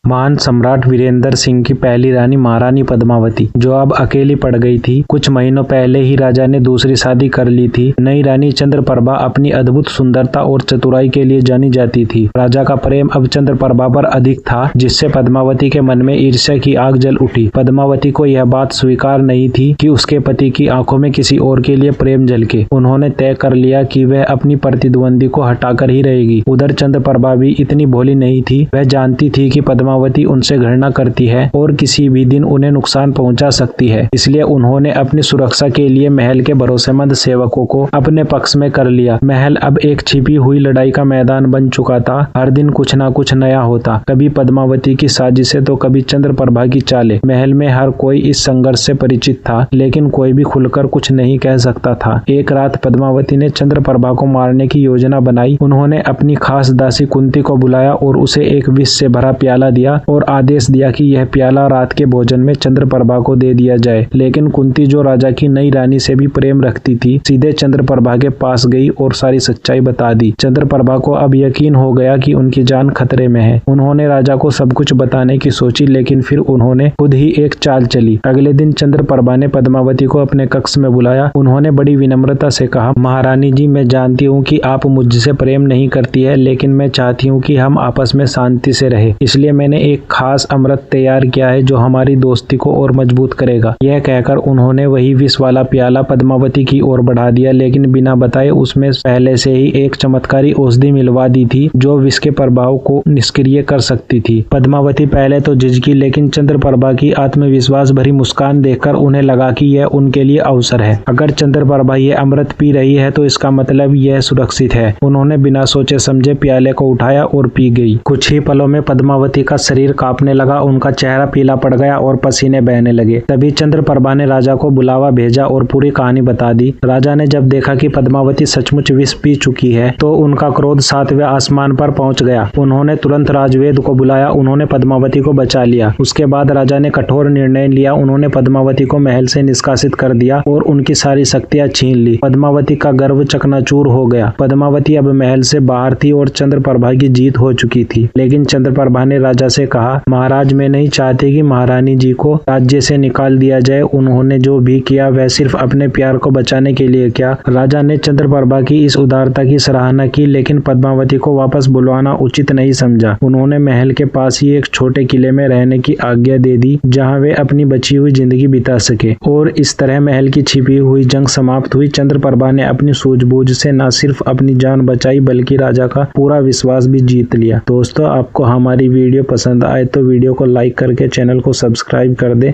महान सम्राट वीरेंद्र सिंह की पहली रानी महारानी पद्मावती, जो अब अकेली पड़ गई थी। कुछ महीनों पहले ही राजा ने दूसरी शादी कर ली थी। नई रानी चंद्रप्रभा अपनी अद्भुत सुंदरता और चतुराई के लिए जानी जाती थी। राजा का प्रेम अब चंद्रप्रभा पर अधिक था, जिससे पद्मावती के मन में ईर्ष्या की आग जल उठी। पद्मावती को यह बात स्वीकार नहीं थी कि उसके पति की आंखों में किसी और के लिए प्रेम झलके। उन्होंने तय कर लिया कि वह अपनी प्रतिद्वंदी को हटाकर ही रहेगी। उधर चंद्रप्रभा भी इतनी भोली नहीं थी। वह जानती थी कि पद्मावती उनसे घृणा करती है और किसी भी दिन उन्हें नुकसान पहुंचा सकती है। इसलिए उन्होंने अपनी सुरक्षा के लिए महल के भरोसेमंद सेवकों को अपने पक्ष में कर लिया। महल अब एक छिपी हुई लड़ाई का मैदान बन चुका था। हर दिन कुछ ना कुछ नया होता, कभी पद्मावती की साजिशें तो कभी चंद्रप्रभा की चालें। महल में हर कोई इस संघर्ष से परिचित था, लेकिन कोई भी खुलकर कुछ नहीं कह सकता था। एक रात पद्मावती ने चंद्रप्रभा को मारने की योजना बनाई। उन्होंने अपनी खास दासी कुंती को बुलाया और उसे एक विष से भरा प्याला दिया और आदेश दिया कि यह प्याला रात के भोजन में चंद्रप्रभा को दे दिया जाए। लेकिन कुंती, जो राजा की नई रानी से भी प्रेम रखती थी, सीधे चंद्रप्रभा के पास गई और सारी सच्चाई बता दी। चंद्रप्रभा को अब यकीन हो गया कि उनकी जान खतरे में है। उन्होंने राजा को सब कुछ बताने की सोची, लेकिन फिर उन्होंने खुद ही एक चाल चली। अगले दिन चंद्रप्रभा ने पद्मावती को अपने कक्ष में बुलाया। उन्होंने बड़ी विनम्रता से कहा, महारानी जी, मैं जानती हूँ कि आप मुझसे प्रेम नहीं करती है, लेकिन मैं चाहती हूँ कि हम आपस में शांति से रहे। इसलिए मैंने एक खास अमृत तैयार किया है जो हमारी दोस्ती को और मजबूत करेगा। यह कहकर उन्होंने वही विष वाला प्याला पद्मावती की ओर बढ़ा दिया, लेकिन बिना बताए उसमें पहले से ही एक चमत्कारी औषधि मिलवा दी थी जो विष के प्रभाव को निष्क्रिय कर सकती थी। पद्मावती पहले तो झिझकी, लेकिन चंद्रप्रभा की आत्मविश्वास भरी मुस्कान देखकर उन्हें लगा कि यह उनके लिए अवसर है। अगर चंद्रप्रभा ये अमृत पी रही है तो इसका मतलब यह सुरक्षित है। उन्होंने बिना सोचे समझे प्याले को उठाया और पी गई। कुछ ही पलों में पद्मावती का शरीर कांपने लगा, उनका चेहरा पीला पड़ गया और पसीने बहने लगे। तभी चंद्रप्रभा ने राजा को बुलावा भेजा और पूरी कहानी बता दी। राजा ने जब देखा कि पद्मावती सचमुच विष पी चुकी है तो उनका क्रोध 7वें आसमान पर पहुंच गया। उन्होंने तुरंत राजवेद को बुलाया। उन्होंने पद्मावती को बचा लिया। उसके बाद राजा ने कठोर निर्णय लिया। उन्होंने पद्मावती को महल से निष्कासित कर दिया और उनकी सारी शक्तियां छीन ली। पद्मावती का गर्व चकनाचूर हो गया। पद्मावती अब महल से बाहर थी और चंद्रप्रभा की जीत हो चुकी थी। लेकिन चंद्रप्रभा ने राजा से कहा, महाराज, मैं नहीं चाहती कि महारानी जी को राज्य से निकाल दिया जाए। उन्होंने जो भी किया वह सिर्फ अपने प्यार को बचाने के लिए किया। राजा ने चंद्रप्रभा की इस उदारता की सराहना की, लेकिन पद्मावती को वापस बुलवाना उचित नहीं समझा। उन्होंने महल के पास ही एक छोटे किले में रहने की आज्ञा दे दी, जहां वे अपनी बची हुई जिंदगी बिता सके। और इस तरह महल की छिपी हुई जंग समाप्त हुई। चंद्रप्रभा ने अपनी सूझबूझ से न सिर्फ अपनी जान बचाई, बल्कि राजा का पूरा विश्वास भी जीत लिया। दोस्तों, आपको हमारी वीडियो पसंद आए तो वीडियो को लाइक करके चैनल को सब्सक्राइब कर दे।